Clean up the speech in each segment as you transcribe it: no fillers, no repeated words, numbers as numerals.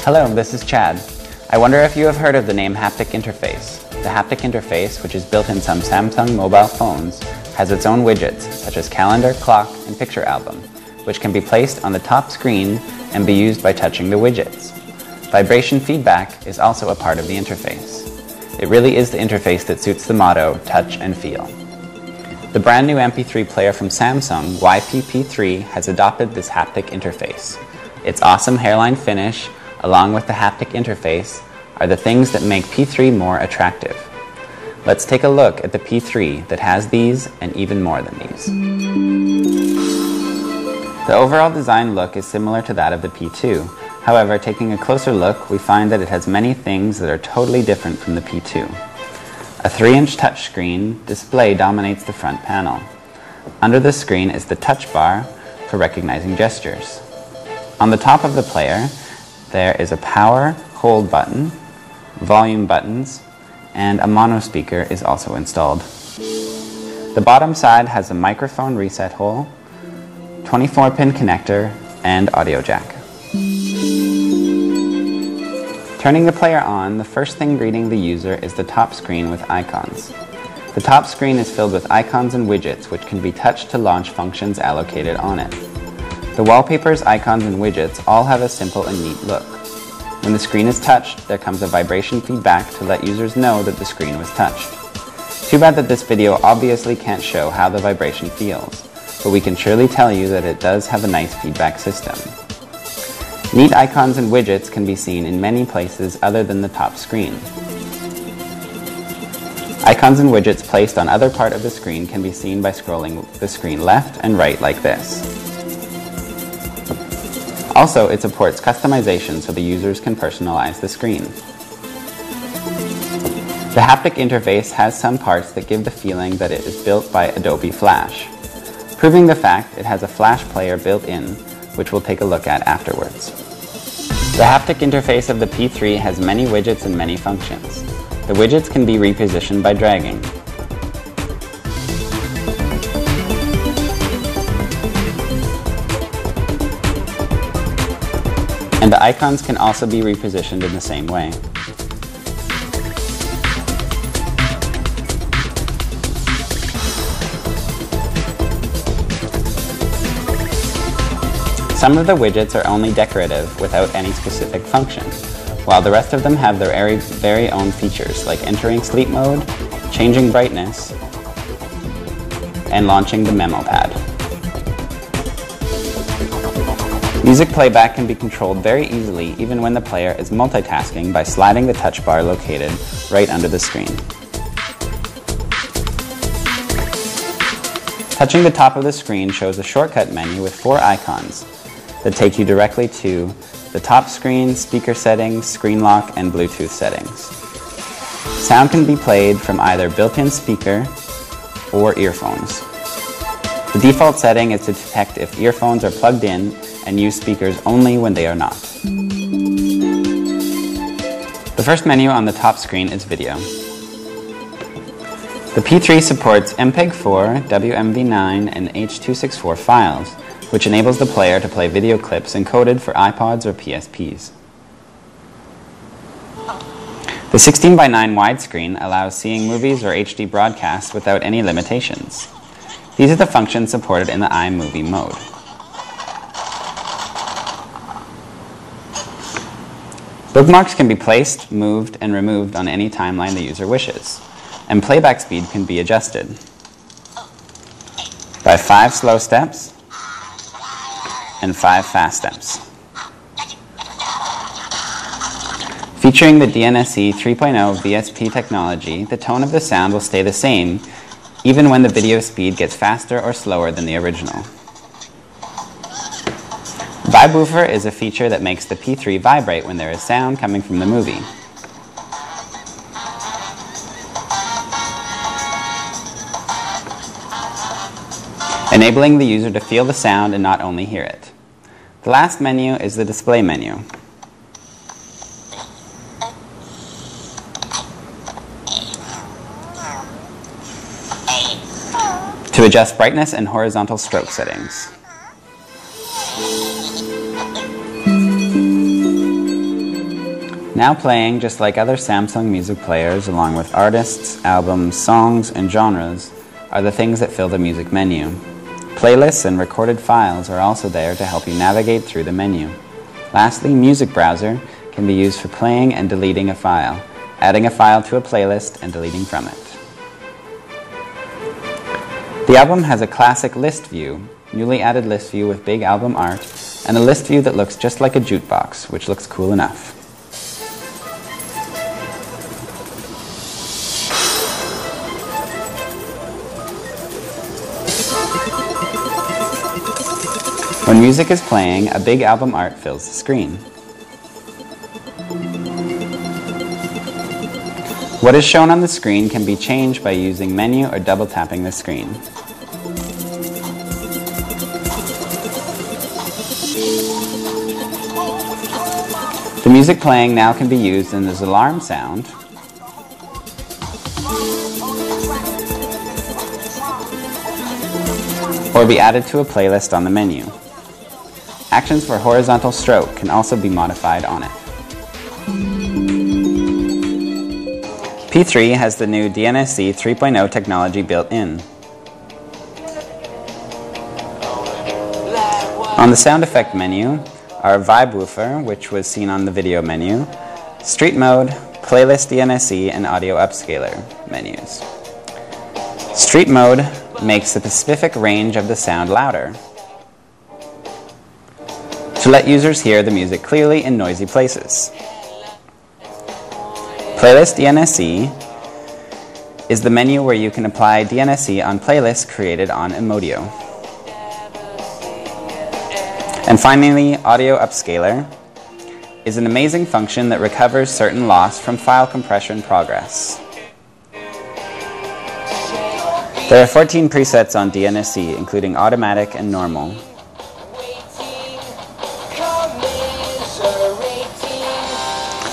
Hello, this is Chad. I wonder if you have heard of the name Haptic Interface. The Haptic Interface, which is built in some Samsung mobile phones, has its own widgets, such as calendar, clock, and picture album, which can be placed on the top screen and be used by touching the widgets. Vibration feedback is also a part of the interface. It really is the interface that suits the motto, touch and feel. The brand new mp3 player from Samsung, YP-P3, has adopted this haptic interface. Its awesome hairline finish, along with the haptic interface, are the things that make P3 more attractive. Let's take a look at the P3 that has these and even more than these. The overall design look is similar to that of the P2. However, taking a closer look, we find that it has many things that are totally different from the P2. A 3-inch touchscreen display dominates the front panel. Under the screen is the touch bar for recognizing gestures. On the top of the player, there is a power hold button, volume buttons, and a mono speaker is also installed. The bottom side has a microphone reset hole, 24-pin connector, and audio jack. Turning the player on, the first thing greeting the user is the top screen with icons. The top screen is filled with icons and widgets which can be touched to launch functions allocated on it. The wallpapers, icons, and widgets all have a simple and neat look. When the screen is touched, there comes a vibration feedback to let users know that the screen was touched. Too bad that this video obviously can't show how the vibration feels, but we can surely tell you that it does have a nice feedback system. Neat icons and widgets can be seen in many places other than the top screen. Icons and widgets placed on other part of the screen can be seen by scrolling the screen left and right like this. Also, it supports customization so the users can personalize the screen. The haptic interface has some parts that give the feeling that it is built by Adobe Flash, proving the fact it has a Flash player built in, which we'll take a look at afterwards. The haptic interface of the P3 has many widgets and many functions. The widgets can be repositioned by dragging. And the icons can also be repositioned in the same way. Some of the widgets are only decorative without any specific function, while the rest of them have their very own features like entering sleep mode, changing brightness, and launching the memo pad. Music playback can be controlled very easily even when the player is multitasking by sliding the touch bar located right under the screen. Touching the top of the screen shows a shortcut menu with 4 icons that take you directly to the top screen, speaker settings, screen lock, and Bluetooth settings. Sound can be played from either built-in speaker or earphones. The default setting is to detect if earphones are plugged in and use speakers only when they are not. The first menu on the top screen is video. The P3 supports MPEG-4, WMV9, and H.264 files, which enables the player to play video clips encoded for iPods or PSPs. The 16:9 widescreen allows seeing movies or HD broadcasts without any limitations. These are the functions supported in the iMovie mode. Bookmarks can be placed, moved, and removed on any timeline the user wishes, and playback speed can be adjusted by 5 slow steps and 5 fast steps. Featuring the DNSE 3.0 VSP technology, the tone of the sound will stay the same even when the video speed gets faster or slower than the original. Vibe Woofer is a feature that makes the P3 vibrate when there is sound coming from the movie. Enabling the user to feel the sound and not only hear it. The last menu is the display menu. To adjust brightness and horizontal stroke settings. Now playing, just like other Samsung music players, along with artists, albums, songs, and genres, are the things that fill the music menu. Playlists and recorded files are also there to help you navigate through the menu. Lastly, Music Browser can be used for playing and deleting a file, adding a file to a playlist and deleting from it. The album has a classic list view, newly added list view with big album art, and a list view that looks just like a jukebox, which looks cool enough. When music is playing, a big album art fills the screen. What is shown on the screen can be changed by using menu or double tapping the screen. The music playing now can be used in this alarm sound, or be added to a playlist on the menu. Actions for horizontal stroke can also be modified on it. P3 has the new DNSC 3.0 technology built in. On the sound effect menu are vibe woofer, which was seen on the video menu, street mode, playlist DNSC, and audio upscaler menus. Street mode makes the specific range of the sound louder to let users hear the music clearly in noisy places. Playlist DNSC is the menu where you can apply DNSC on playlists created on Emodio. And finally, Audio Upscaler is an amazing function that recovers certain loss from file compression progress. There are 14 presets on DNSC, including automatic and normal.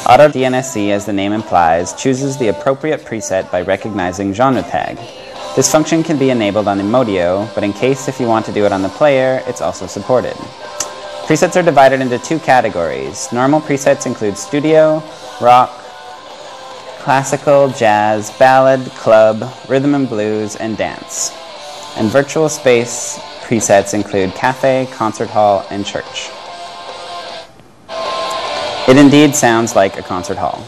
Auto DNSC, as the name implies, chooses the appropriate preset by recognizing genre tag. This function can be enabled on Emodio, but in case if you want to do it on the player, it's also supported. Presets are divided into two categories. Normal presets include studio, rock, classical, jazz, ballad, club, rhythm and blues, and dance. And virtual space presets include cafe, concert hall, and church. It indeed sounds like a concert hall.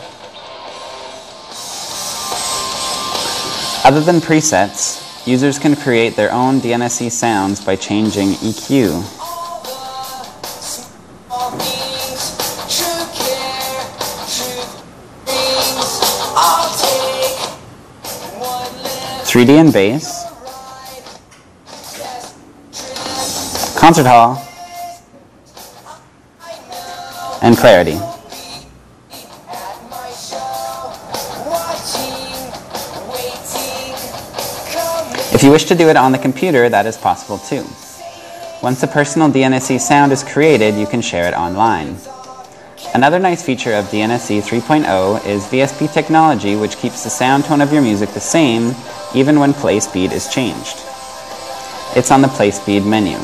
Other than presets, users can create their own DNSC sounds by changing EQ. .3D and bass, concert hall, and clarity. If you wish to do it on the computer, that is possible too. Once a personal DNSC sound is created, you can share it online. Another nice feature of DNSC 3.0 is VSP technology, which keeps the sound tone of your music the same even when play speed is changed. It's on the play speed menu.